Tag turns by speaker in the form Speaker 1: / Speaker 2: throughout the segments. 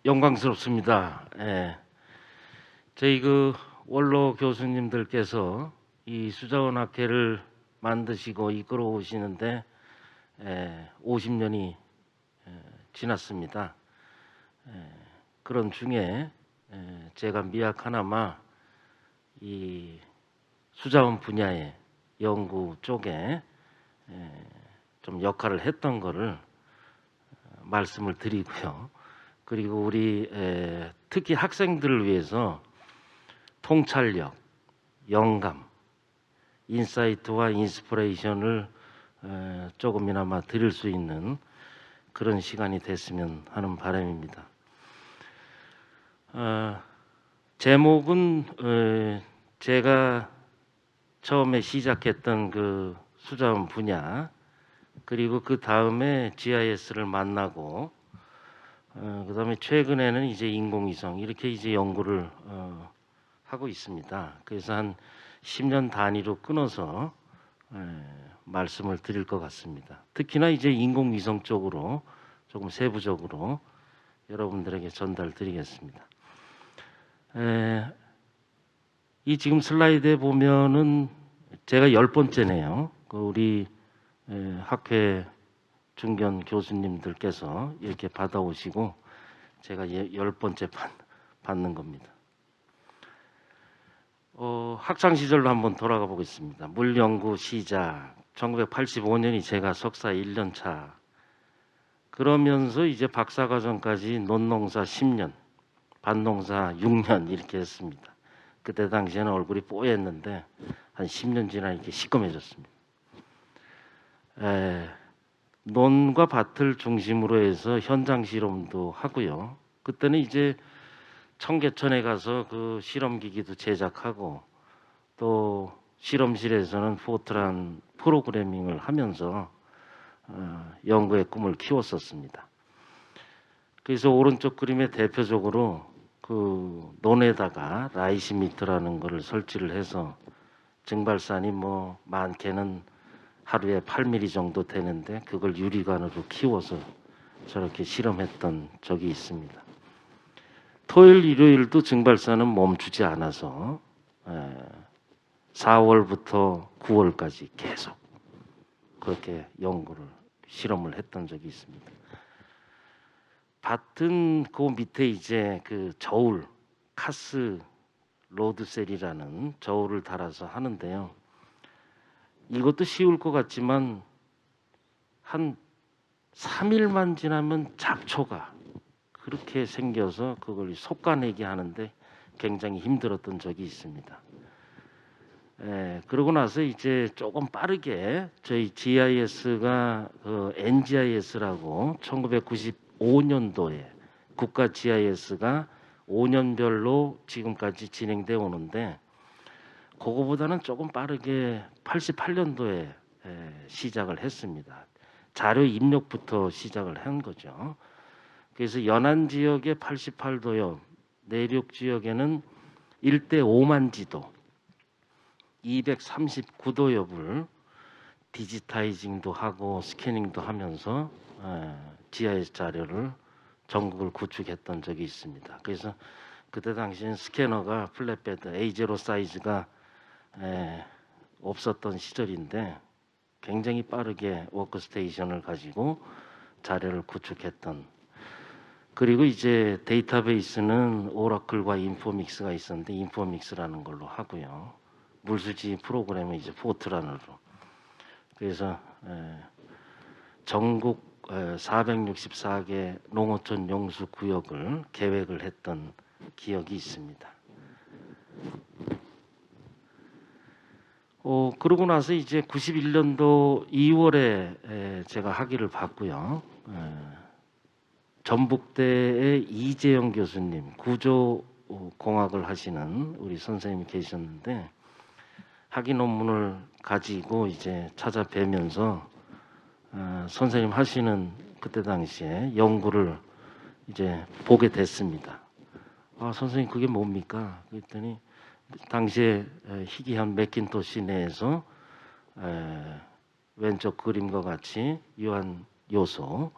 Speaker 1: 영광스럽습니다. 예. 저희 원로 교수님들께서 이 수자원학회를 만드시고 이끌어 오시는데 50년이 지났습니다. 그런 중에 제가 미약하나마 이 수자원 분야의 연구 쪽에 좀 역할을 했던 거를 말씀을 드리고요. 그리고 우리 특히 학생들을 위해서 통찰력, 영감, 인사이트와 인스피레이션을 조금이나마 드릴 수 있는 그런 시간이 됐으면 하는 바람입니다. 제목은 제가 처음에 시작했던 그 수자원 분야, 그리고 그 다음에 GIS를 만나고 그 다음에 최근에는 이제 인공위성 이렇게 이제 연구를 하고 있습니다. 그래서 한 10년 단위로 끊어서 말씀을 드릴 것 같습니다. 특히나 이제 인공위성 쪽으로 조금 세부적으로 여러분들에게 전달드리겠습니다. 이 지금 슬라이드에 보면은 제가 10번째네요. 우리 학회 중견 교수님들께서 이렇게 받아오시고 제가 10번째 받는 겁니다. 학창 시절로 한번 돌아가 보겠습니다. 물 연구 시작 1985년이 제가 석사 1년 차. 그러면서 이제 박사과정까지 논농사 10년, 밭농사 6년 이렇게 했습니다. 그때 당시에는 얼굴이 뽀였는데 한 10년 지나 이렇게 시꺼매졌습니다. 논과 밭을 중심으로 해서 현장 실험도 하고요. 그때는 이제 청계천에 가서 그 실험기기도 제작하고 또 실험실에서는 포트란 프로그래밍을 하면서 연구의 꿈을 키웠었습니다. 그래서 오른쪽 그림에 대표적으로 그 논에다가 라이시미터라는 것을 설치를 해서 증발산이 뭐 많게는 하루에 8mm 정도 되는데 그걸 유리관으로 키워서 저렇게 실험했던 적이 있습니다. 토요일, 일요일도 증발산은 멈추지 않아서 4월부터 9월까지 계속 그렇게 연구를, 실험을 했던 적이 있습니다. 밭은 그 밑에 이제 그 저울, 카스 로드셀이라는 저울을 달아서 하는데요. 이것도 쉬울 것 같지만 한 3일만 지나면 잡초가 그렇게 생겨서 그걸 솎아내기 하는데 굉장히 힘들었던 적이 있습니다. 그러고 나서 이제 조금 빠르게 저희 GIS가 NGIS라고 1995년도에 국가 GIS가 5년별로 지금까지 진행되어 오는데 그거보다는 조금 빠르게 88년도에 시작을 했습니다. 자료 입력부터 시작을 한 거죠. 그래서 연안 지역의 88도엽, 내륙 지역에는 1대 5만 지도 239도엽을 디지타이징도 하고 스캐닝도 하면서 GIS 자료를 전국을 구축했던 적이 있습니다. 그래서 그때 당시엔 스캐너가 플랫베드 A0 사이즈가 없었던 시절인데 굉장히 빠르게 워크스테이션을 가지고 자료를 구축했던, 그리고 이제 데이터베이스는 오라클과 인포믹스가 있었는데 인포믹스라는 걸로 하고요. 물수지 프로그램은 이제 포트란으로. 그래서 전국 464개 농어촌 용수 구역을 계획을 했던 기억이 있습니다. 그러고 나서 이제 91년도 2월에 제가 학위를 받고요. 전북대의 이재영 교수님, 구조공학을 하시는 우리 선생님이 계셨는데 학위 논문을 가지고 이제 찾아뵈면서 선생님 하시는 그때 당시에 연구를 이제 보게 됐습니다. 선생님 그게 뭡니까? 그랬더니 당시에 희귀한 맥킨토시 내에서 왼쪽 그림과 같이 유한 요소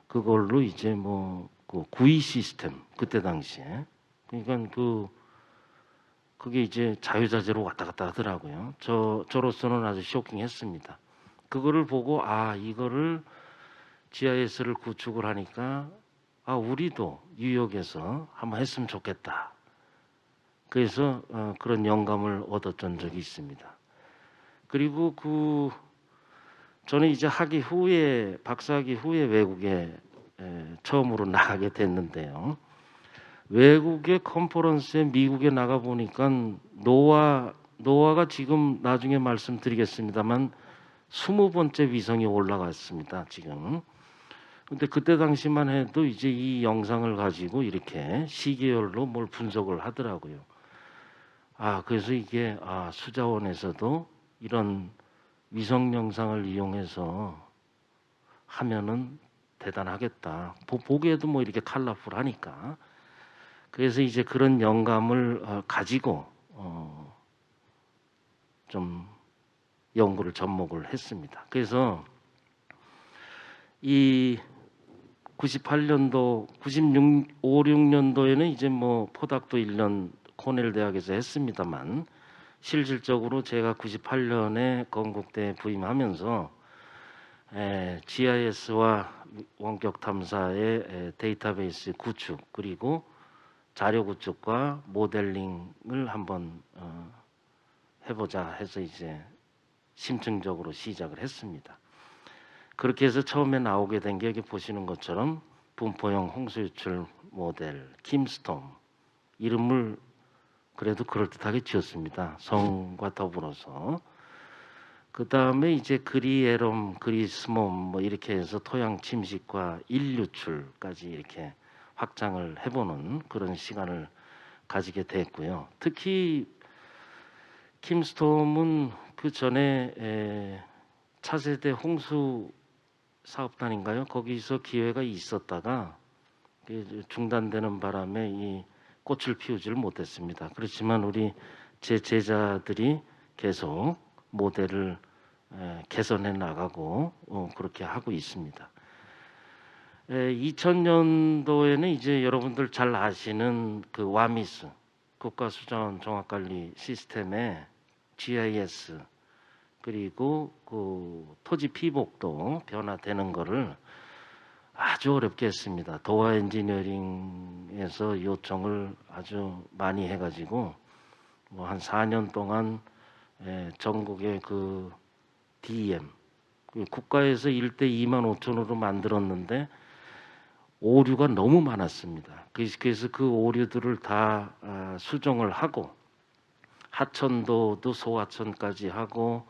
Speaker 1: 그걸로 이제 뭐 그 구이 시스템 그때 당시에 그러니까 그게 이제 자유자재로 왔다 갔다 하더라고요. 저로서는 아주 쇼킹했습니다. 그거를 보고 이거를 GIS를 구축을 하니까 우리도 뉴욕에서 한번 했으면 좋겠다. 그래서 그런 영감을 얻었던 적이 있습니다. 그리고 저는 이제 박사학위 후에 외국에 처음으로 나가게 됐는데요. 외국의 컨퍼런스에 미국에 나가 보니까 노아가 지금 나중에 말씀드리겠습니다만 20번째 위성이 올라갔습니다. 지금. 근데 그때 당시만 해도 이제 이 영상을 가지고 이렇게 시계열로 뭘 분석을 하더라고요. 그래서 이게 수자원에서도 이런 위성 영상을 이용해서 하면은 대단하겠다. 보기에도 뭐 이렇게 컬러풀하니까. 그래서 이제 그런 영감을 가지고 좀 연구를 접목을 했습니다. 그래서 이 98년도, 96, 6년도에는 이제 뭐 포닥도 1년 코넬 대학에서 했습니다만 실질적으로 제가 98년에 건국대에 부임하면서 GIS와 원격 탐사의 데이터베이스 구축 그리고 자료 구축과 모델링을 한번 해보자 해서 이제 심층적으로 시작을 했습니다. 그렇게 해서 처음에 나오게 된 게 여기 보시는 것처럼 분포형 홍수 유출 모델 킴스톰 이름을 그래도 그럴듯하게 지었습니다. 성과 더불어서. 그 다음에 이제 그리에롬, 그리스몬 뭐 이렇게 해서 토양 침식과 일유출까지 이렇게 확장을 해보는 그런 시간을 가지게 됐고요. 특히 킴스톰은 그 전에 차세대 홍수 사업단인가요? 거기서 기회가 있었다가 중단되는 바람에 이 꽃을 피우지를 못했습니다. 그렇지만 우리 제 제자들이 계속 모델을 개선해 나가고 그렇게 하고 있습니다. 2000년도에는 이제 여러분들 잘 아시는 그 와미스 국가수자원 종합관리 시스템의 GIS 그리고 그 토지 피복도 변화되는 거를 아주 어렵게 했습니다. 도화 엔지니어링에서 요청을 아주 많이 해가지고 뭐 한 4년 동안 전국의 그 DEM 국가에서 1대 25,000으로 만들었는데 오류가 너무 많았습니다. 그래서 그 오류들을 다 수정을 하고 하천도도 소하천까지 하고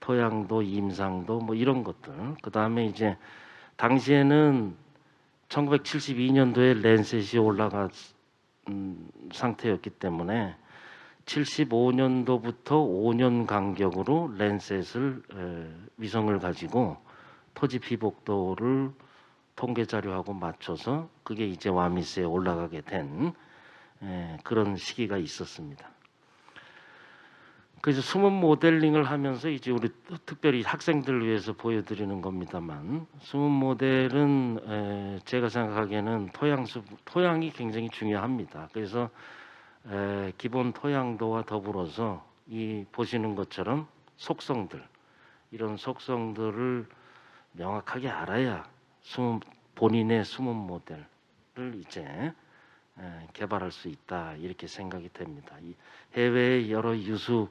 Speaker 1: 토양도 임상도 뭐 이런 것들 그 다음에 이제 당시에는 1972년도에 랜셋이 올라간 상태였기 때문에 75년도부터 5년 간격으로 랜셋을 위성을 가지고 토지 피복도를 통계 자료하고 맞춰서 그게 이제 와미스에 올라가게 된 그런 시기가 있었습니다. 그래서 수문 모델링을 하면서 이제 우리 특별히 학생들을 위해서 보여드리는 겁니다만 수문 모델은 제가 생각하기에는 토양이 굉장히 중요합니다. 그래서 기본 토양도와 더불어서 이 보시는 것처럼 속성들 이런 속성들을 명확하게 알아야 본인의 수문 모델을 이제 개발할 수 있다 이렇게 생각이 됩니다. 해외에 여러 유수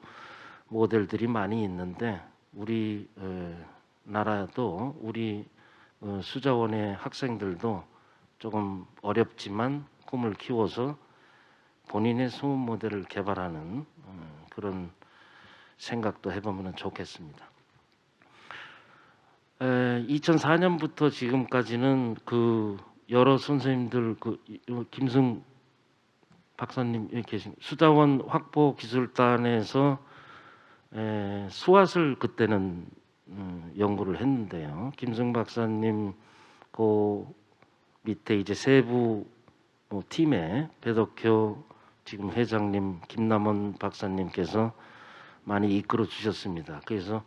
Speaker 1: 모델들이 많이 있는데 우리 나라도 우리 수자원의 학생들도 조금 어렵지만 꿈을 키워서 본인의 수문 모델을 개발하는 그런 생각도 해보면 좋겠습니다. 2004년부터 지금까지는 그 여러 선생님들 김승 박사님 계신 수자원 확보 기술단에서 수앗을 그때는 연구를 했는데요. 김승 박사님 그 밑에 이제 세부 팀에 배덕효 지금 회장님 김남원 박사님께서 많이 이끌어 주셨습니다. 그래서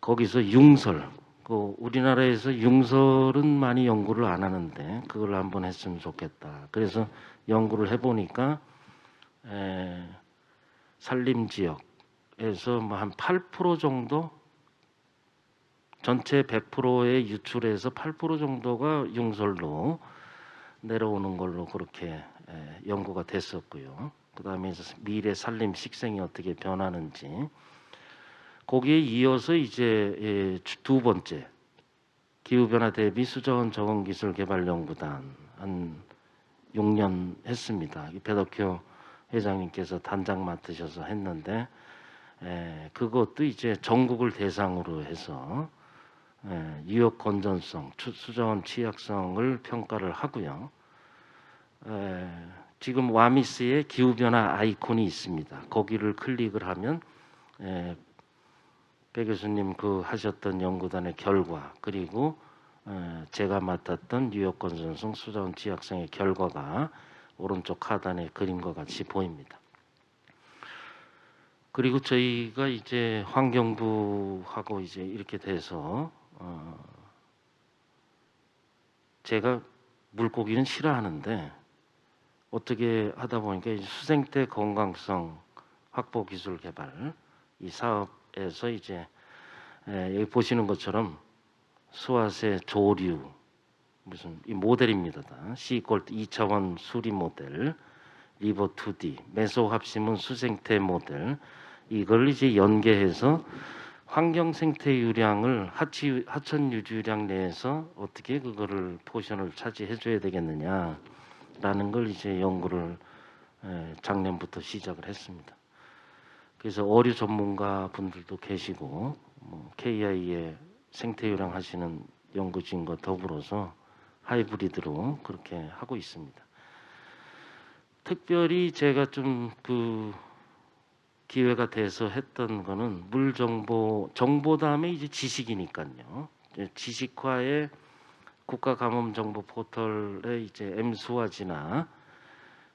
Speaker 1: 거기서 융설 그 우리나라에서 융설은 많이 연구를 안 하는데 그걸 한번 했으면 좋겠다. 그래서 연구를 해보니까 산림 지역에서 뭐 한 8% 정도 전체 100%의 유출에서 8% 정도가 융설로 내려오는 걸로 그렇게 연구가 됐었고요. 그 다음에 미래 산림 식생이 어떻게 변하는지 거기에 이어서 이제 두 번째 기후변화 대비 수자원 적응 기술 개발 연구단 한 6년 했습니다. 배덕효 회장님께서 단장 맡으셔서 했는데 그것도 이제 전국을 대상으로 해서 유역 건전성, 수자원 취약성을 평가를 하고요. 지금 와미스에 기후변화 아이콘이 있습니다. 거기를 클릭을 하면 배 교수님 그 하셨던 연구단의 결과 그리고 제가 맡았던 뉴욕 건전성 수자원 취약성의 결과가 오른쪽 하단의 그림과 같이 보입니다. 그리고 저희가 이제 환경부하고 이제 이렇게 돼서 제가 물고기는 싫어하는데 어떻게 하다 보니까 수생태 건강성 확보 기술 개발 이 사업에서 이제 여기 보시는 것처럼 수화새 조류 무슨 이 모델입니다. 다. C=2 2차원 수리 모델, 리버 2D, 메소 합심은 수생태 모델 이걸 이제 연계해서 환경 생태 유량을 하천 유주량 내에서 어떻게 그거를 포션을 차지해 줘야 되겠느냐라는 걸 이제 연구를 작년부터 시작을 했습니다. 그래서 어류 전문가 분들도 계시고 뭐 KI에 생태 유량 하시는 연구진과 더불어서 하이브리드로 그렇게 하고 있습니다. 특별히 제가 좀 그 기회가 돼서 했던 거는 물 정보 다음에 이제 지식이니까요. 지식화의 국가 감염 정보 포털에 이제 엠수화지나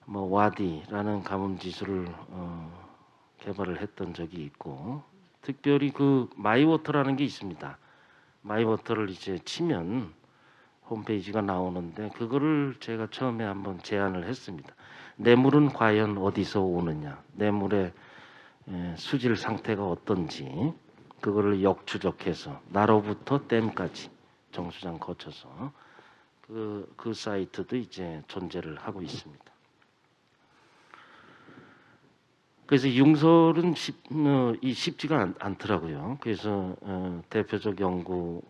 Speaker 1: 뭐 와디라는 감염 지수를 개발을 했던 적이 있고 특별히 그 마이워터라는 게 있습니다. 마이워터를 이제 치면 홈페이지가 나오는데 그거를 제가 처음에 한번 제안을 했습니다. 뇌물은 과연 어디서 오느냐, 뇌물의 수질 상태가 어떤지 그거를 역추적해서 나로부터 댐까지 정수장 거쳐서 그 사이트도 이제 존재를 하고 있습니다. 그래서 융설은 쉽지가 않더라고요. 그래서 대표적 연구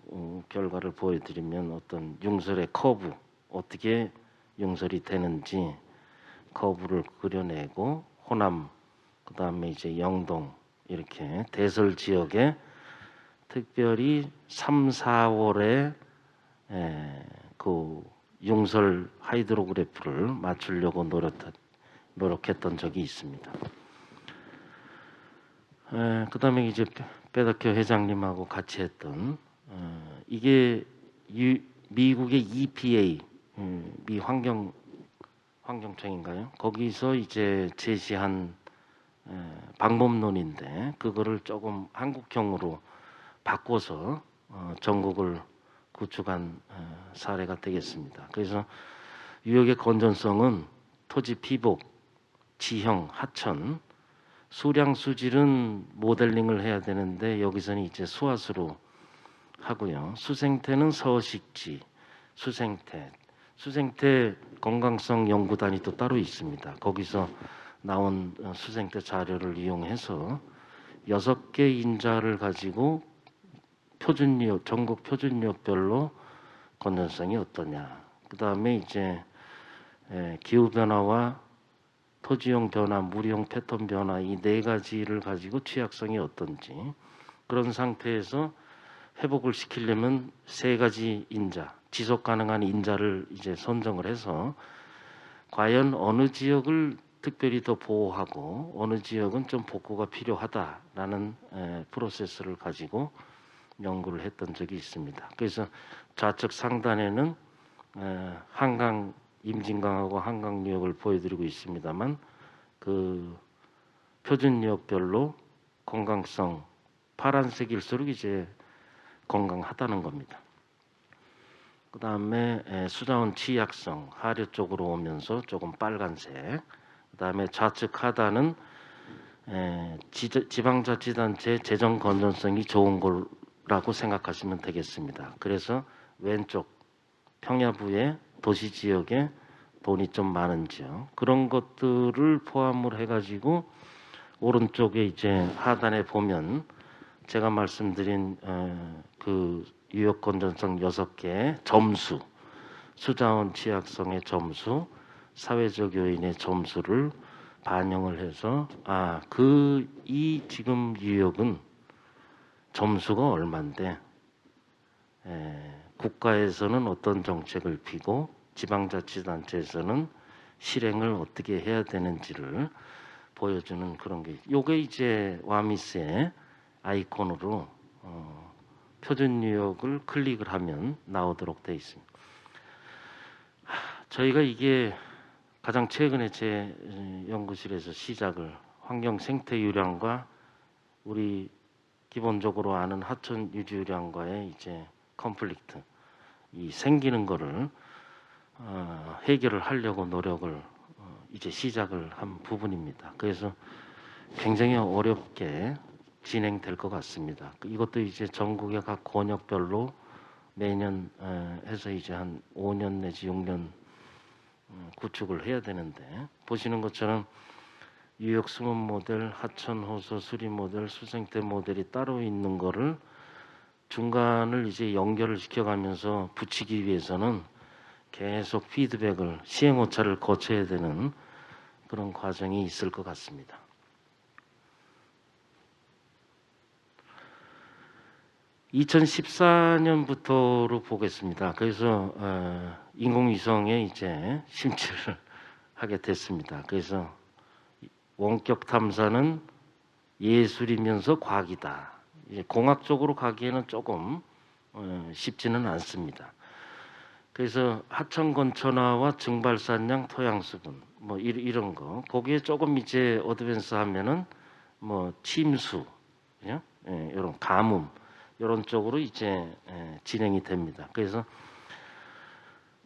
Speaker 1: 결과를 보여드리면 어떤 융설의 커브 어떻게 융설이 되는지 커브를 그려내고 호남 그다음에 이제 영동 이렇게 대설 지역에 특별히 3, 4월에 그 융설 하이드로그래프를 맞추려고 노력했던 적이 있습니다. 그다음에 이제 배덕효 회장님하고 같이 했던 이게 미국의 EPA 미 환경청인가요? 거기서 이제 제시한 방법론인데 그거를 조금 한국형으로 바꿔서 전국을 구축한 사례가 되겠습니다. 그래서 유역의 건전성은 토지 피복, 지형, 하천, 수량 수질은 모델링을 해야 되는데 여기서는 이제 수화수로 하고요. 수생태는 서식지, 수생태 건강성 연구단이 또 따로 있습니다. 거기서 나온 수생태 자료를 이용해서 6개 인자를 가지고 전국 표준유역별로 건전성이 어떠냐. 그 다음에 이제 기후 변화와 토지용 변화, 물이용 패턴 변화 이 4가지를 가지고 취약성이 어떤지 그런 상태에서 회복을 시키려면 3가지 인자, 지속 가능한 인자를 이제 선정을 해서 과연 어느 지역을 특별히 더 보호하고 어느 지역은 좀 복구가 필요하다라는 프로세스를 가지고 연구를 했던 적이 있습니다. 그래서 좌측 상단에는 한강 임진강하고 한강유역을 보여드리고 있습니다만 그 표준유역별로 건강성 파란색일수록 이제 건강하다는 겁니다. 그 다음에 수자원 취약성 하류 쪽으로 오면서 조금 빨간색. 그 다음에 좌측 하단은 지방자치단체 재정 건전성이 좋은 거라고 생각하시면 되겠습니다. 그래서 왼쪽 평야부의 도시 지역에 돈이 좀 많은지요. 그런 것들을 포함을 해가지고 오른쪽에 이제 하단에 보면 제가 말씀드린 그 유역 건전성 6개 점수, 수자원 취약성의 점수, 사회적 요인의 점수를 반영을 해서 이 지금 유역은 점수가 얼마인데 국가에서는 어떤 정책을 피고 지방자치단체에서는 실행을 어떻게 해야 되는지를 보여주는 그런 게, 요게 이제 와미스의 아이콘으로 표준 유역을 클릭을 하면 나오도록 되어 있습니다. 저희가 이게 가장 최근에 제 연구실에서 시작을, 환경 생태 유량과 우리 기본적으로 아는 하천 유지 유량과의 이제 컨플릭트, 이 생기는 거를 해결을 하려고 노력을 이제 시작을 한 부분입니다. 그래서 굉장히 어렵게 진행될 것 같습니다. 이것도 이제 전국의 각 권역별로 매년 해서 이제 한 5년 내지 6년 구축을 해야 되는데, 보시는 것처럼 유역 수문 모델, 하천 호소 수리 모델, 수생태 모델이 따로 있는 거를 중간을 이제 연결을 시켜가면서 붙이기 위해서는 계속 피드백을, 시행 오차를 거쳐야 되는 그런 과정이 있을 것 같습니다. (2014년부터로) 보겠습니다. 그래서 인공위성에 이제 심취를 하게 됐습니다. 그래서 원격 탐사는 예술이면서 과학이다. 이제 공학적으로 가기에는 조금 쉽지는 않습니다. 그래서 하천 건천화와 증발산량, 토양 수분 뭐 이런 거, 거기에 조금 이제 어드밴스하면은 뭐 침수, 이런 가뭄 이런 쪽으로 이제 진행이 됩니다. 그래서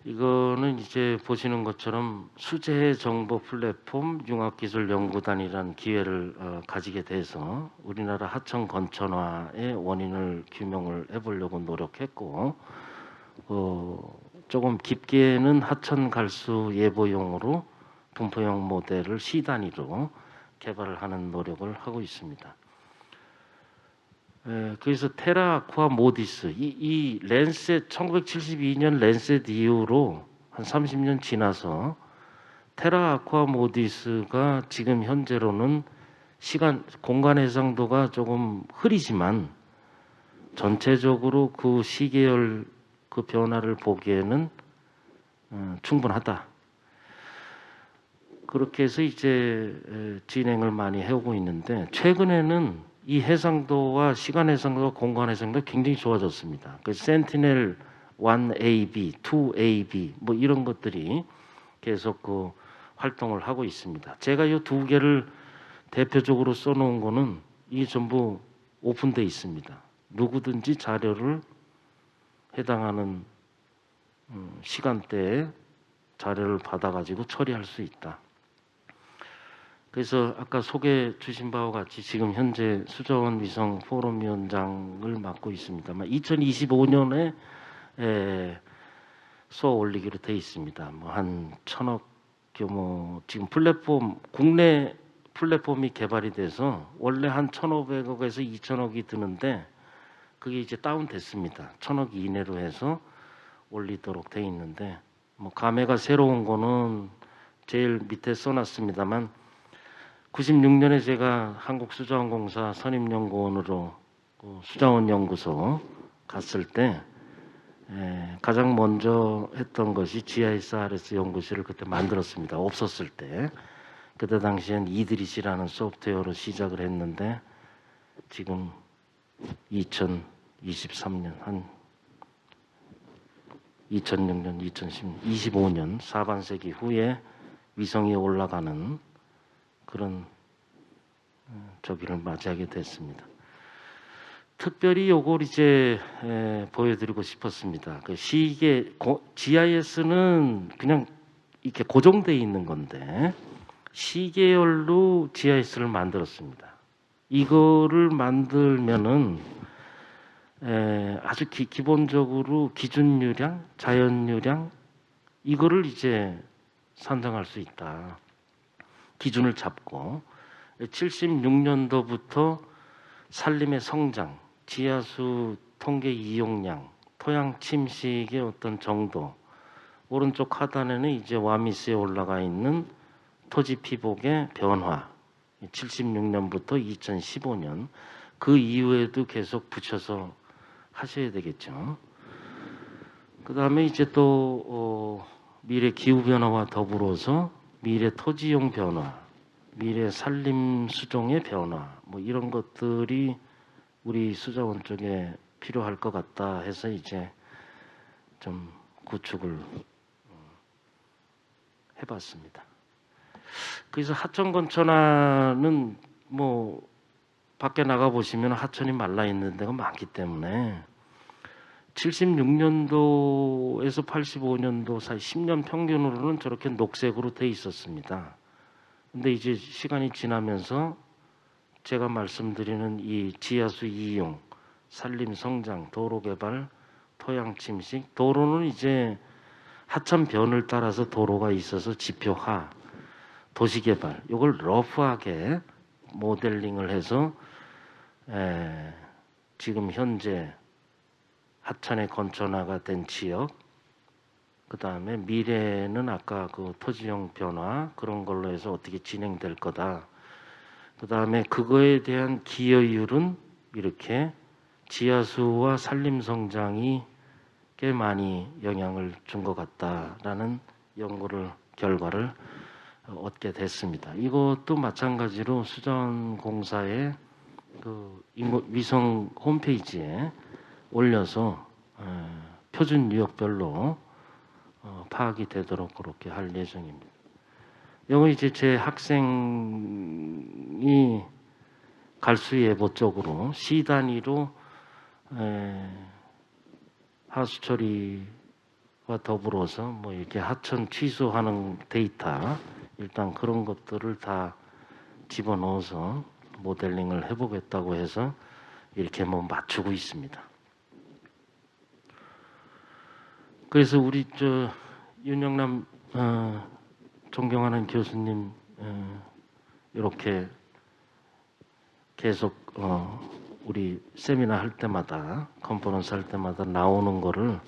Speaker 1: 이거는 이제 보시는 것처럼 수재 정보 플랫폼 융합기술연구단이라는 기회를 가지게 돼서 우리나라 하천 건천화의 원인을 규명을 해보려고 노력했고, 조금 깊게는 하천 갈수 예보용으로 분포형 모델을 시 단위로 개발을 하는 노력을 하고 있습니다. 그래서 테라 아쿠아 모디스, 이 랜셋 1972년 랜셋 이후로 한 30년 지나서 테라 아쿠아 모디스가 지금 현재로는 공간 해상도가 조금 흐리지만 전체적으로 그 시계열 그 변화를 보기에는 충분하다. 그렇게 해서 이제 진행을 많이 해오고 있는데, 최근에는 이 해상도와 시간 해상도와 공간 해상도 굉장히 좋아졌습니다. 그 센티넬 1AB, 2AB 뭐 이런 것들이 계속 그 활동을 하고 있습니다. 제가 이 두 개를 대표적으로 써놓은 거는 이게 전부 오픈돼 있습니다. 누구든지 자료를 해당하는 시간대에 자료를 받아가지고 처리할 수 있다. 그래서 아까 소개해 주신 바와 같이 지금 현재 수자원 위성 포럼 위원장을 맡고 있습니다만 2025년에 쏘아 올리기로 돼 있습니다. 뭐 한 1,000억 규모, 지금 국내 플랫폼이 개발이 돼서 원래 한 1,500억에서 2,000억이 드는데 그게 이제 다운됐습니다. 1,000억 이내로 해서 올리도록 돼 있는데, 뭐 감회가 새로운 거는 제일 밑에 써놨습니다만 96년에 제가 한국수자원공사 선임연구원으로 수자원연구소 갔을 때 가장 먼저 했던 것이 GIS-RS 연구실을 그때 만들었습니다. 없었을 때. 그때 당시엔 이드리시라는 소프트웨어로 시작을 했는데 지금 2023년 한 2006년, 2010년, 25년 사반세기 후에 위성이 올라가는 그런 저기를 맞이하게 됐습니다. 특별히 요걸 이제 보여드리고 싶었습니다. 그 시계 GIS는 그냥 이렇게 고정되어 있는 건데 시계열로 GIS를 만들었습니다. 이거를 만들면은 아주 기본적으로 기준유량, 자연유량 이거를 이제 산정할 수 있다. 기준을 잡고 76년도부터 산림의 성장, 지하수 통계 이용량, 토양 침식의 어떤 정도, 오른쪽 하단에는 이제 와미스에 올라가 있는 토지 피복의 변화, 76년부터 2015년 그 이후에도 계속 붙여서 하셔야 되겠죠. 그 다음에 이제 또 미래 기후 변화와 더불어서 미래 토지용 변화, 미래 산림 수종의 변화, 뭐 이런 것들이 우리 수자원 쪽에 필요할 것 같다 해서 이제 좀 구축을 해봤습니다. 그래서 하천 건천하는 뭐 밖에 나가 보시면 하천이 말라 있는 데가 많기 때문에 76년도에서 85년도 사이 10년 평균으로는 저렇게 녹색으로 돼 있었습니다. 근데 이제 시간이 지나면서 제가 말씀드리는 이 지하수 이용, 산림 성장, 도로 개발, 토양 침식, 도로는 이제 하천 변을 따라서 도로가 있어서 지표화, 도시 개발, 이걸 러프하게 모델링을 해서 지금 현재 하천의 건천화가 된 지역, 그 다음에 미래는 아까 그 토지용 변화 그런 걸로 해서 어떻게 진행될 거다. 그 다음에 그거에 대한 기여율은 이렇게 지하수와 산림 성장이 꽤 많이 영향을 준 것 같다라는 결과를 얻게 됐습니다. 이것도 마찬가지로 수자원공사의 그 위성 홈페이지에 올려서 표준 유역별로 파악이 되도록 그렇게 할 예정입니다. 이거 이제 제 학생이 갈수예보 쪽으로 시 단위로 하수 처리와 더불어서 뭐 이렇게 하천 취소하는 데이터 일단 그런 것들을 다 집어넣어서 모델링을 해보겠다고 해서 이렇게 뭐 맞추고 있습니다. 그래서 우리 윤영남 존경하는 교수님 이렇게 계속 우리 세미나 할 때마다 컨퍼런스 할 때마다 나오는 거를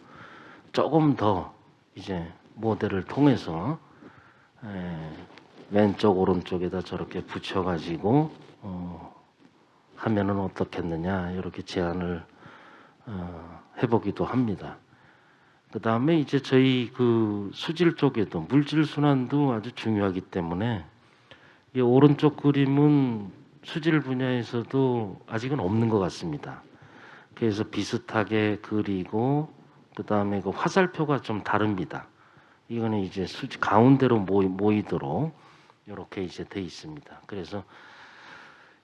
Speaker 1: 조금 더 이제 모델을 통해서 왼쪽 오른쪽에다 저렇게 붙여가지고 하면은 어떻겠느냐 이렇게 제안을 해보기도 합니다. 그 다음에 이제 저희 그 수질 쪽에도 물질 순환도 아주 중요하기 때문에 이 오른쪽 그림은 수질 분야에서도 아직은 없는 것 같습니다. 그래서 비슷하게 그리고 그 다음에 그 화살표가 좀 다릅니다. 이거는 이제 가운데로 모이도록 이렇게 이제 돼 있습니다. 그래서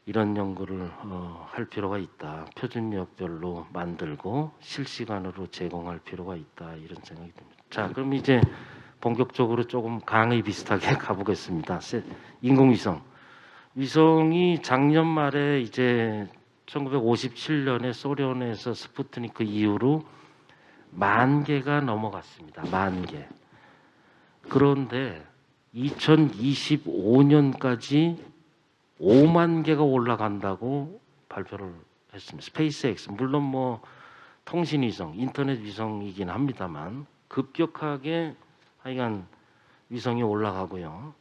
Speaker 1: 이런 연구를 할 필요가 있다. 표준역별로 만들고 실시간으로 제공할 필요가 있다. 이런 생각이 듭니다. 자, 그럼 이제 본격적으로 조금 강의 비슷하게 가보겠습니다. 인공위성. 위성이 작년 말에 이제 1957년에 소련에서 스푸트니크 이후로 10,000개가 넘어갔습니다. 10,000개. 그런데 2025년까지 5만 개가 올라간다고 발표를 했습니다. 스페이스X 물론 뭐 통신위성, 인터넷 위성이긴 합니다만 급격하게 하여간 위성이 올라가고요.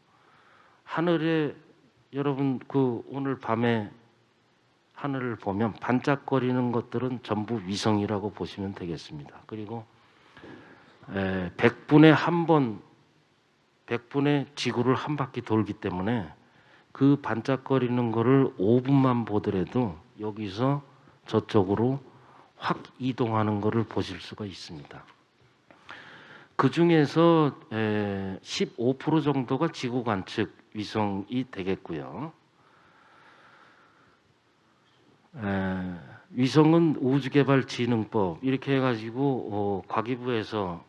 Speaker 1: 하늘에 여러분 그 오늘 밤에 하늘을 보면 반짝거리는 것들은 전부 위성이라고 보시면 되겠습니다. 그리고 100분의 지구를 한 바퀴 돌기 때문에 그 반짝거리는 거를 5분만 보더라도 여기서 저쪽으로 확 이동하는 거를 보실 수가 있습니다. 그 중에서 15% 정도가 지구 관측 위성이 되겠고요. 위성은 우주개발진흥법 이렇게 해가지고 과기부에서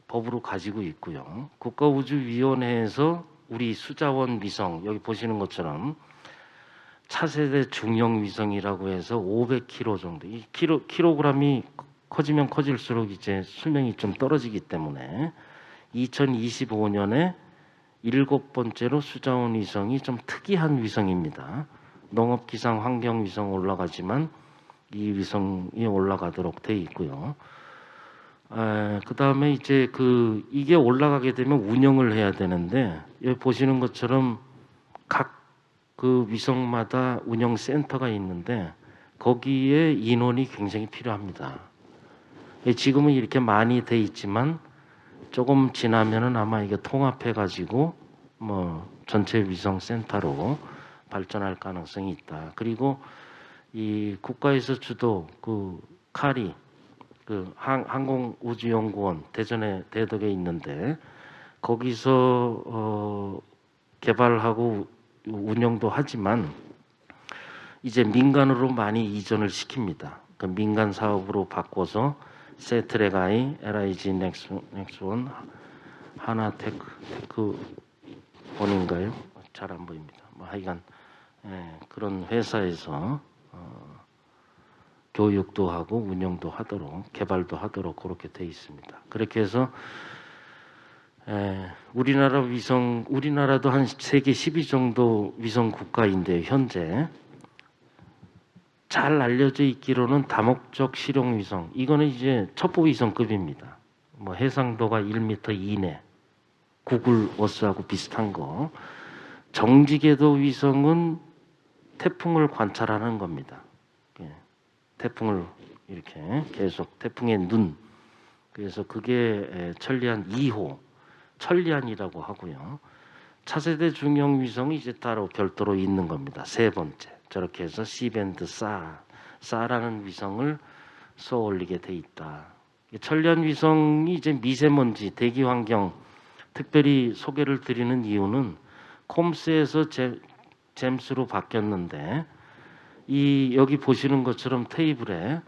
Speaker 1: 법으로 가지고 있고요. 국가우주위원회에서 우리 수자원 위성 여기 보시는 것처럼 차세대 중형 위성이라고 해서 500kg 정도. 이 킬로그램이 커지면 커질수록 이제 수명이 좀 떨어지기 때문에 2025년에 7번째로 수자원 위성이 좀 특이한 위성입니다. 농업기상 환경위성 올라가지만 이 위성이 올라가도록 돼 있고요. 그 다음에 이제 이게 올라가게 되면 운영을 해야 되는데 여기 보시는 것처럼 각 그 위성마다 운영센터가 있는데 거기에 인원이 굉장히 필요합니다. 지금은 이렇게 많이 돼 있지만 조금 지나면은 아마 이게 통합해 가지고 뭐 전체 위성센터로 발전할 가능성이 있다. 그리고 이 국가에서 주도 카리 항공우주연구원 대전에 대덕에 있는데 거기서 개발하고 운영도 하지만 이제 민간으로 많이 이전을 시킵니다. 그 민간 사업으로 바꿔서 세트랙아이, LIG 넥스원, 하나테크 본인가요? 잘 안 보입니다. 뭐 하여간 그런 회사에서 교육도 하고 운영도 하도록 개발도 하도록 그렇게 돼 있습니다. 그렇게 해서 우리나라도 한 세계 10위 정도 위성 국가인데 현재 잘 알려져 있기로는 다목적 실용 위성 이거는 이제 첩보 위성급입니다. 뭐 해상도가 1m 이내 구글 어스하고 비슷한 거. 정지궤도 위성은 태풍을 관찰하는 겁니다. 태풍을 이렇게 계속 태풍의 눈 그래서 그게 천리안 2호 천리안이라고 하고요. 차세대 중형 위성이 이제 따로 별도로 있는 겁니다. 세 번째 저렇게 해서 C밴드 사라는 위성을 쏘아 올리게 돼 있다. 천리안 위성이 이제 미세먼지 대기 환경 특별히 소개를 드리는 이유는 콤스에서 잼스로 바뀌었는데 여기 보시는 것처럼 테이블에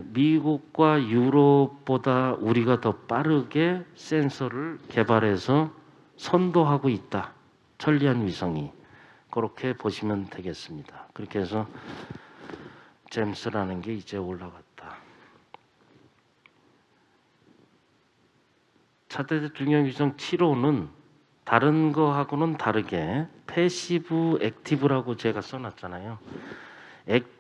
Speaker 1: 미국과 유럽보다 우리가 더 빠르게 센서를 개발해서 선도하고 있다. 천리안 위성이 그렇게 보시면 되겠습니다. 그렇게 해서 잼스라는 게 이제 올라갔다. 차세대 중형 위성 7호는 다른 거하고는 다르게 패시브 액티브라고 제가 써놨잖아요.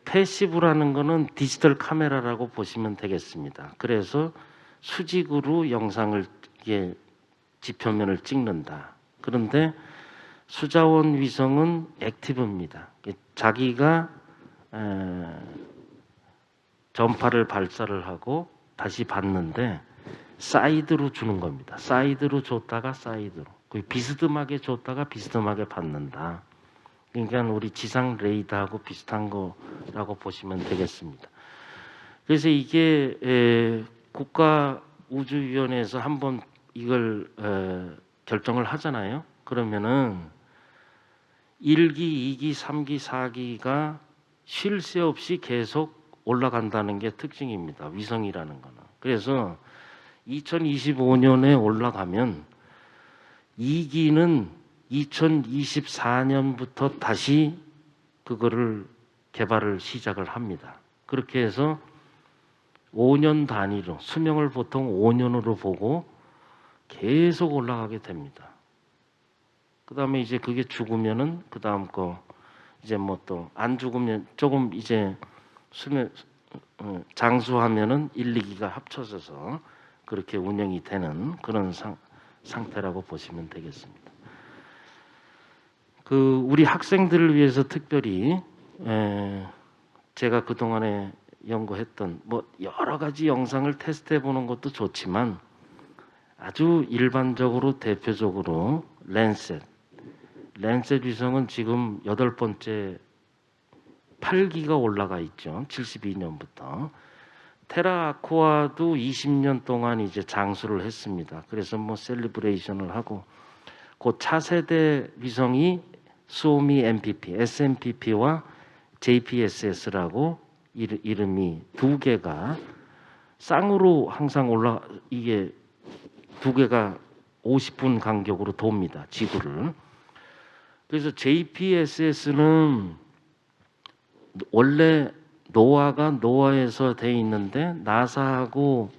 Speaker 1: 패시브라는 거는 디지털 카메라라고 보시면 되겠습니다. 그래서 수직으로 영상을 지표면을 찍는다. 그런데 수자원 위성은 액티브입니다. 자기가 전파를 발사를 하고 다시 받는데 사이드로 주는 겁니다. 사이드로 줬다가 사이드로. 비스듬하게 줬다가 비스듬하게 받는다. 그러니까 우리 지상 레이더하고 비슷한 거라고 보시면 되겠습니다. 그래서 이게 국가우주위원회에서 한번 이걸 결정을 하잖아요. 그러면은 1기, 2기, 3기, 4기가 쉴 새 없이 계속 올라간다는 게 특징입니다. 위성이라는 거는. 그래서 2025년에 올라가면 2기는 2024년부터 다시 그거를 개발을 시작을 합니다. 그렇게 해서 5년 단위로 수명을 보통 5년으로 보고 계속 올라가게 됩니다. 그 다음에 이제 그게 죽으면은 그 다음 거 이제 뭐 또 안 죽으면 조금 이제 수명 장수하면은 1, 2기가 합쳐져서 그렇게 운영이 되는 그런 상태라고 보시면 되겠습니다. 우리 학생들을 위해서 특별히 제가 그동안에 연구했던 뭐 여러 가지 영상을 테스트해 보는 것도 좋지만 아주 일반적으로 대표적으로 랜셋 위성은 지금 8번째 8기가 올라가 있죠. 72년부터. 테라아쿠아도 20년 동안 이제 장수를 했습니다. 그래서 뭐 셀리브레이션을 하고 그 차세대 위성이 수오미 MPP, SMPP와 JPSS라고 이름이 두 개가 쌍으로 항상 이게 두 개가 50분 간격으로 돕니다. 지구를. 그래서 JPSS는 원래 노아가 노아에서 돼 있는데 나사하고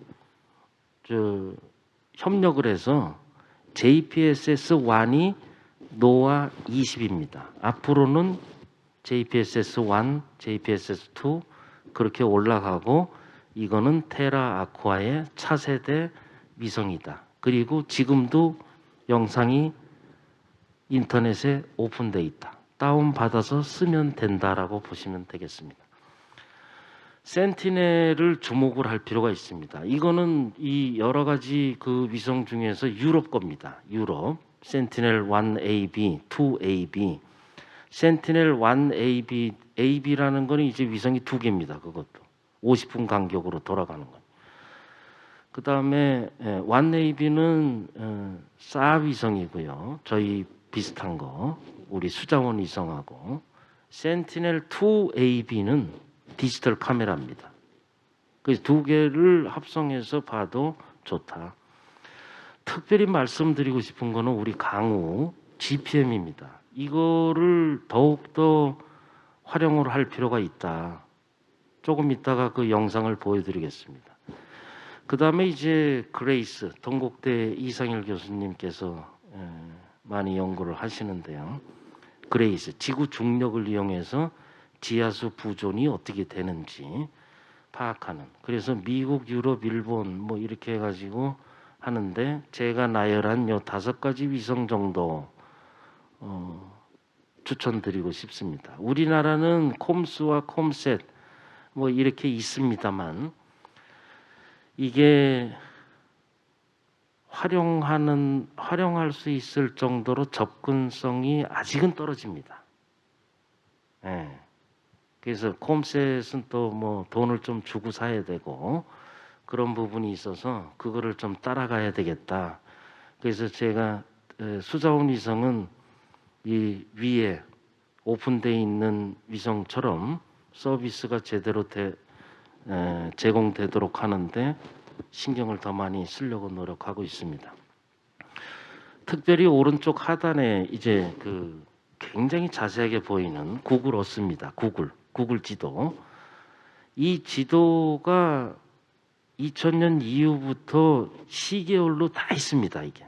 Speaker 1: 협력을 해서 JPSS-1이 노아 20입니다. 앞으로는 JPSS-1, JPSS-2 그렇게 올라가고 이거는 테라 아쿠아의 차세대 위성이다. 그리고 지금도 영상이 인터넷에 오픈돼 있다. 다운받아서 쓰면 된다라고 보시면 되겠습니다. 센티넬을 주목을 할 필요가 있습니다. 이거는 이 여러 가지 그 위성 중에서 유럽 겁니다. 유럽. 센티넬 1AB, 2AB. 센티넬 1AB, AB라는 거는 이제 위성이 두 개입니다. 그것도 50분 간격으로 돌아가는 거. 그 다음에 1AB는 사 위성이고요. 저희 비슷한 거, 우리 수자원 위성하고. 센티넬 2AB는 디지털 카메라입니다. 그래서 두 개를 합성해서 봐도 좋다. 특별히 말씀드리고 싶은 거는 우리 강우 GPM입니다. 이거를 더욱더 활용을 할 필요가 있다. 조금 이따가 그 영상을 보여드리겠습니다. 그 다음에 이제 그레이스, 동국대 이상일 교수님께서 많이 연구를 하시는데요. 그레이스, 지구 중력을 이용해서 지하수 부존이 어떻게 되는지 파악하는. 그래서 미국, 유럽, 일본 뭐 이렇게 해가지고 하는데 제가 나열한 요 5가지 위성 정도 추천드리고 싶습니다. 우리나라는 콤스와 콤셋 뭐 이렇게 있습니다만 이게 활용할 수 있을 정도로 접근성이 아직은 떨어집니다. 네. 그래서 콤셋은 또 뭐 돈을 좀 주고 사야 되고 그런 부분이 있어서 그거를 좀 따라가야 되겠다. 그래서 제가 수자원 위성은 이 위에 오픈되어 있는 위성처럼 서비스가 제대로 제공되도록 하는데 신경을 더 많이 쓰려고 노력하고 있습니다. 특별히 오른쪽 하단에 이제 그 굉장히 자세하게 보이는 구글 어스입니다. 구글 지도. 이 지도가 2000년 이후부터 시계열로 다 있습니다. 이게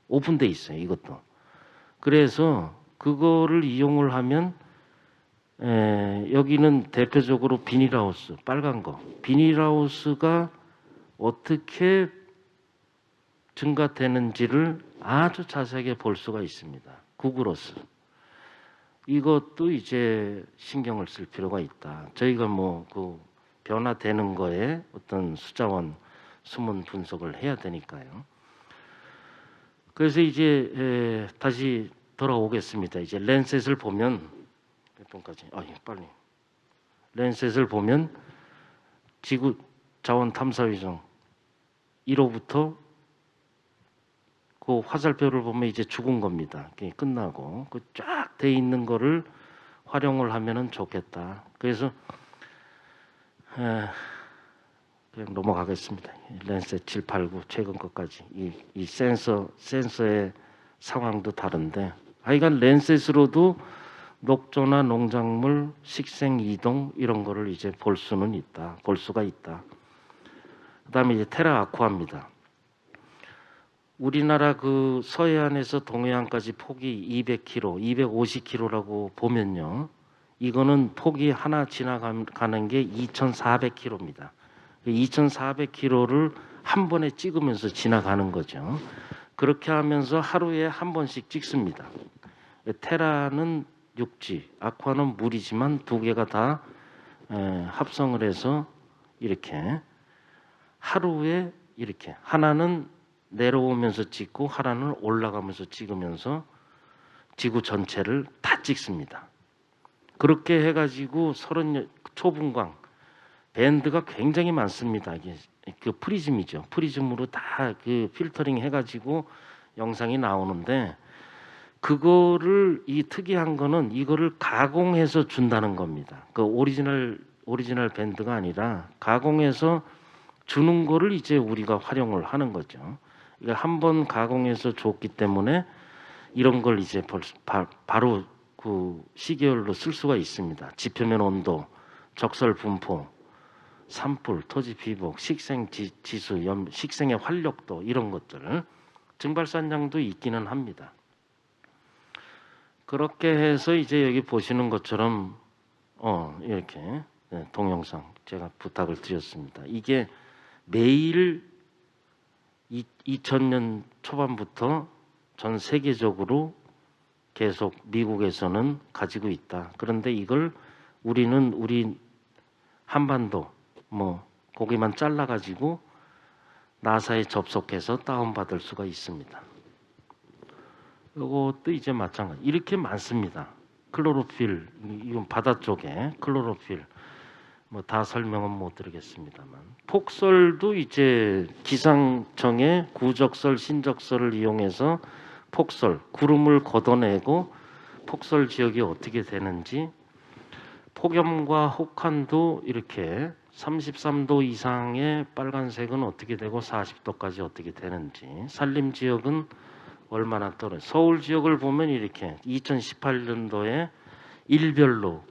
Speaker 1: 오픈돼 있어요. 이것도. 그래서 그거를 이용을 하면 여기는 대표적으로 비닐하우스, 빨간 거. 비닐하우스가 어떻게 증가되는지를 아주 자세하게 볼 수가 있습니다. 구글어스. 이것도 이제 신경을 쓸 필요가 있다. 저희가 뭐 그 변화되는 거에 어떤 수자원 수문 분석을 해야 되니까요. 그래서 이제 다시 돌아오겠습니다. 이제 랜셋을 보면 몇 번까지? 빨리. 랜셋을 보면 지구 자원 탐사 위성 1호부터 그 화살표를 보면 이제 죽은 겁니다. 그게 끝나고 그 쫙 돼 있는 거를 활용을 하면은 좋겠다. 그래서 그냥 넘어가겠습니다. 랜셋 7, 8, 9 최근 것까지 이 센서의 상황도 다른데 하여간 랜셋으로도 녹조나 농작물, 식생 이동 이런 거를 이제 볼 수가 있다. 그다음에 이제 테라 아쿠아입니다. 우리나라 그 서해안에서 동해안까지 폭이 200km, 250km라고 보면요. 이거는 폭이 하나 지나가는 게 2,400km입니다. 2,400km를 한 번에 찍으면서 지나가는 거죠. 그렇게 하면서 하루에 한 번씩 찍습니다. 테라는 육지, 아쿠아는 물이지만 두 개가 다 합성을 해서 이렇게 하루에 이렇게 하나는 내려오면서 찍고 하나는 올라가면서 찍으면서 지구 전체를 다 찍습니다. 그렇게 해가지고 30 초분광 밴드가 굉장히 많습니다. 이게 그 프리즘이죠. 프리즘으로 다 그 필터링 해가지고 영상이 나오는데 그거를 이 특이한 거는 이거를 가공해서 준다는 겁니다. 그 오리지널 밴드가 아니라 가공해서 주는 거를 이제 우리가 활용을 하는 거죠. 그러니까 한번 가공해서 줬기 때문에 이런 걸 이제 바로 그 시계열로 쓸 수가 있습니다. 지표면 온도, 적설 분포, 산불, 토지 비복, 식생 지수, 식생의 활력도 이런 것들 증발산량도 있기는 합니다. 그렇게 해서 이제 여기 보시는 것처럼 이렇게 동영상 제가 부탁을 드렸습니다. 이게 매일 2000년 초반부터 전 세계적으로 계속 미국에서는 가지고 있다. 그런데 이걸 우리 한반도 거기만 잘라가지고 나사에 접속해서 다운받을 수가 있습니다. 이것도 이제 마찬가지. 이렇게 많습니다. 클로로필, 이건 바다 쪽에 클로로필, 다 설명은 못 드리겠습니다만, 폭설도 이제 기상청의 구적설, 신적설을 이용해서 폭설, 구름을 걷어내고 폭설 지역이 어떻게 되는지, 폭염과 혹한도 이렇게 33도 이상의 빨간색은 어떻게 되고 40도까지 어떻게 되는지, 산림 지역은 얼마나 떨어져. 서울 지역을 보면 이렇게 2018년도에 일별로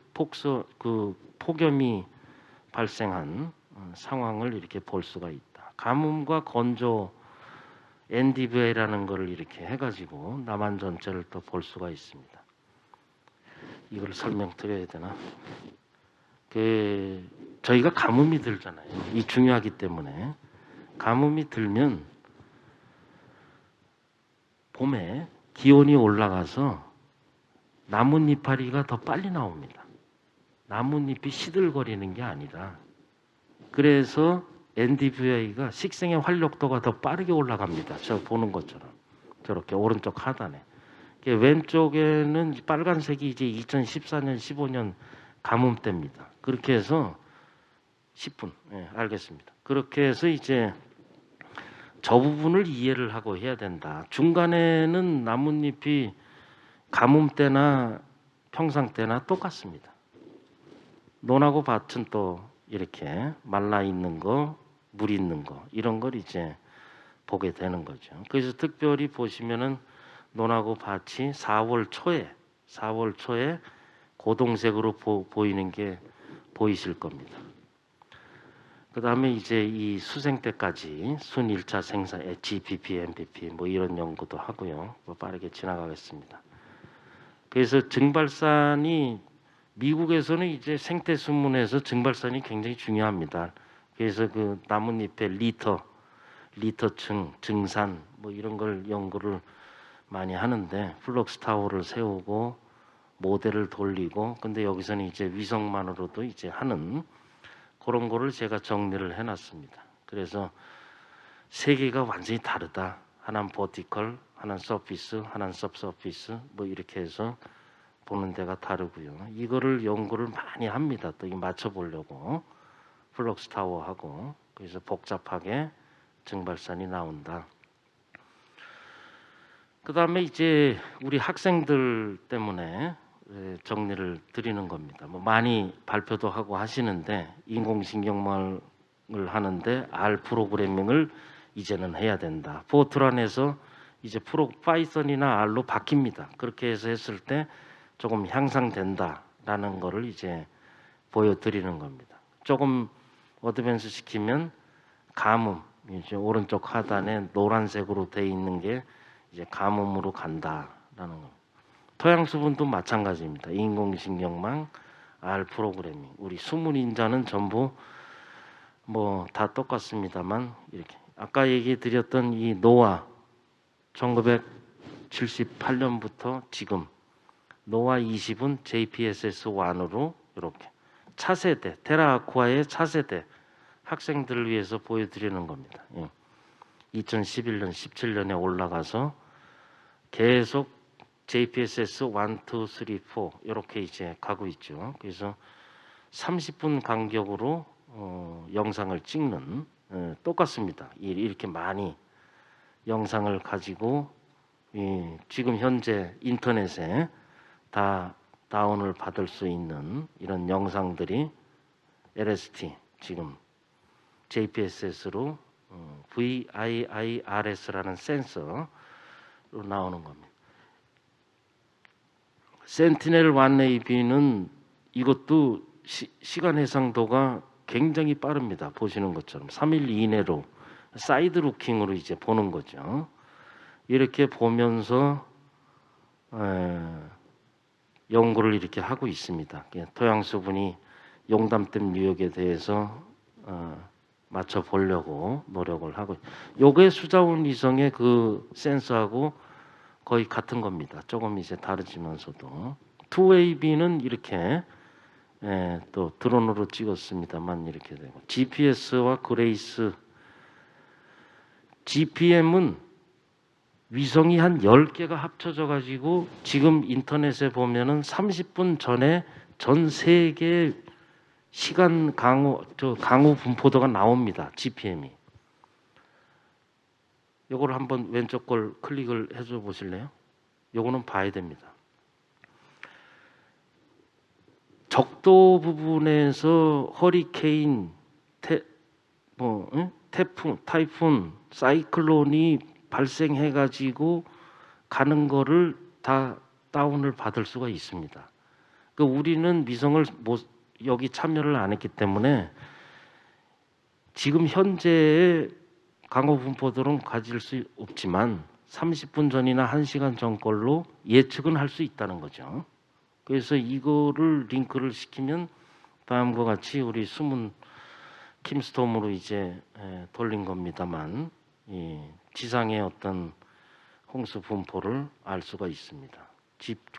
Speaker 1: 폭염이 발생한 상황을 이렇게 볼 수가 있다. 가뭄과 건조 NDVI라는 것을 이렇게 해가지고 남한 전체를 또 볼 수가 있습니다. 이걸 설명드려야 되나? 저희가 가뭄이 들잖아요. 이 중요하기 때문에 가뭄이 들면 봄에 기온이 올라가서 나뭇잎파리가 더 빨리 나옵니다. 나뭇잎이 시들거리는 게 아니라, 그래서 NDVI가 식생의 활력도가 더 빠르게 올라갑니다. 저 보는 것처럼 저렇게 오른쪽 하단에. 왼쪽에는 빨간색이 이제 2014년, 15년 가뭄 때입니다. 그렇게 해서 10분, 알겠습니다. 그렇게 해서 이제 저 부분을 이해를 하고 해야 된다. 중간에는 나뭇잎이 가뭄 때나 평상 때나 똑같습니다. 논하고 밭은 또 이렇게 말라 있는 거, 물 있는 거, 이런 걸 이제 보게 되는 거죠. 그래서 특별히 보시면은 논하고 밭이 4월 초에 고동색으로 보이는 게 보이실 겁니다. 그 다음에 이제 이 수생 때까지 순 1차 생산, GPP, MPP 이런 연구도 하고요. 빠르게 지나가겠습니다. 그래서 증발산이 미국에서는 이제 생태수문에서 증발산이 굉장히 중요합니다. 그래서 그 나뭇잎의 리터층, 증산 이런 걸 연구를 많이 하는데, 플럭스 타워를 세우고 모델을 돌리고, 근데 여기서는 이제 위성만으로도 이제 하는 그런 거를 제가 정리를 해놨습니다. 그래서 세 개가 완전히 다르다. 하나는 버티컬, 하나는 서피스, 하나는 सब서피스 이렇게 해서 보는 데가 다르고요. 이거를 연구를 많이 합니다. 또 맞춰 보려고 플럭스 타워하고. 그래서 복잡하게 증발산이 나온다. 그 다음에 이제 우리 학생들 때문에 정리를 드리는 겁니다. 많이 발표도 하고 하시는데, 인공신경망을 하는데 R 프로그래밍을 이제는 해야 된다. 포트란에서 이제 파이썬이나 R로 바뀝니다. 그렇게 해서 했을 때 조금 향상된다라는 거를 이제 보여드리는 겁니다. 조금 어드밴스 시키면 가뭄, 이제 오른쪽 하단에 노란색으로 돼 있는 게 이제 가뭄으로 간다라는 겁니다. 토양수분도 마찬가지입니다. 인공신경망, R 프로그래밍. 우리 수문인자는 전부 다 똑같습니다만, 이렇게 아까 얘기 드렸던 이 노아 1978년부터 지금 노아 20은 JPSS1으로 이렇게 차세대, 테라아쿠아의 차세대 학생들을 위해서 보여드리는 겁니다. 2011년, 17년에 올라가서 계속 JPSS 1, 2, 3, 4 이렇게 이제 가고 있죠. 그래서 30분 간격으로 영상을 찍는, 똑같습니다. 이렇게 많이 영상을 가지고 지금 현재 인터넷에 다 다운을 받을 수 있는 이런 영상들이 LST 지금 JPSS로 VIIRS라는 센서로 나오는 겁니다. 센티넬-1AB는 이것도 시간 해상도가 굉장히 빠릅니다. 보시는 것처럼 3일 이내로 사이드 루킹으로 이제 보는 거죠. 이렇게 보면서 연구를 이렇게 하고 있습니다. 토양수분이 용담댐 유역에 대해서 맞춰 보려고 노력을 하고, 요게 수자원 위성의 그 센서하고 거의 같은 겁니다. 조금 이제 다르지만서도 2AB는 이렇게 또 드론으로 찍었습니다만 이렇게 되고, GPS와 그레이스, GPM은 위성이 한 10개가 합쳐져 가지고 지금 인터넷에 보면은 30분 전에 전 세계 시간 강우 분포도가 나옵니다. GPM이. 요걸 한번 왼쪽 걸 클릭을 해줘 보실래요? 요거는 봐야 됩니다. 적도 부분에서 허리케인, 태풍, 타이푼, 사이클론이 발생해 가지고 가는 거를 다 다운을 받을 수가 있습니다. 우리는 위성을 여기 참여를 안 했기 때문에 지금 현재의 강우 분포도는 가질 수 없지만 30분 전이나 1시간 전 걸로 예측은 할 수 있다는 거죠. 그래서 이거를 링크를 시키면 다음과 같이 우리 숨은 킴스톰으로 이제 돌린 겁니다만 지상의 어떤 홍수 분포를 알 수가 있습니다.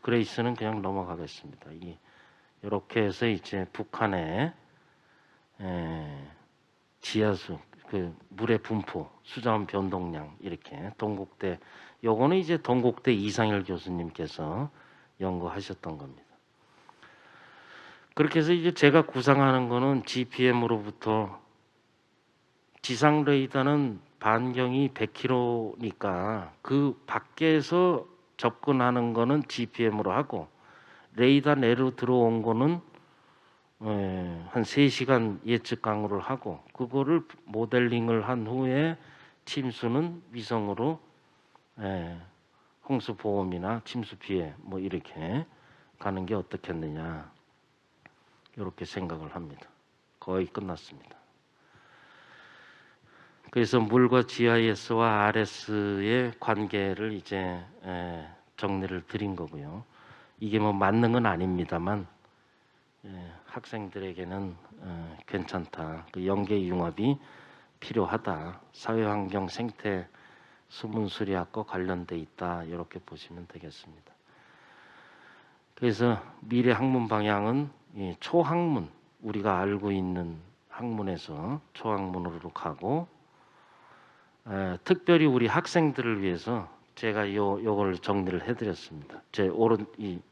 Speaker 1: 그레이스는 그냥 넘어가겠습니다. 이렇게 해서 이제 북한의 지하수, 그 물의 분포, 수자원 변동량 이렇게 동국대, 요거는 이제 동국대 이상일 교수님께서 연구하셨던 겁니다. 그렇게 해서 이제 제가 구상하는 거는 GPM으로부터 지상 레이더는 반경이 100km니까 그 밖에서 접근하는 거는 GPM으로 하고, 레이더 내로 들어온 거는 한 3시간 예측 강우를 하고, 그거를 모델링을 한 후에 침수는 위성으로 홍수 보험이나 침수 피해 뭐 이렇게 가는 게 어떻겠느냐, 이렇게 생각을 합니다. 거의 끝났습니다. 그래서 물과 GIS와 RS의 관계를 이제 정리를 드린 거고요. 이게 뭐 맞는 건 아닙니다만 학생들에게는 괜찮다. 그 연계 융합이 필요하다. 사회환경 생태 수문수리학과 관련돼 있다. 이렇게 보시면 되겠습니다. 그래서 미래 학문 방향은 초학문, 우리가 알고 있는 학문에서 초학문으로 가고, 특별히 우리 학생들을 위해서 제가 요걸 정리를 해드렸습니다. 제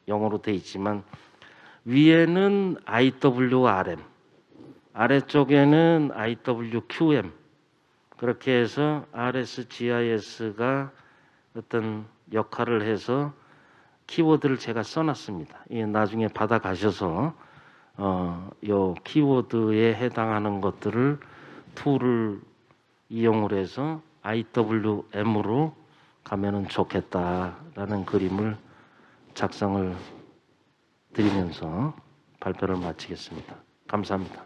Speaker 1: 영어로 돼 있지만 위에는 IWRM, 아래쪽에는 IWQM, 그렇게 해서 RS, GIS가 어떤 역할을 해서 키워드를 제가 써놨습니다. 나중에 받아가셔서 요 키워드에 해당하는 것들을 툴을 이용을 해서 IWM으로 가면은 좋겠다라는 그림을 작성을 드리면서 발표를 마치겠습니다. 감사합니다.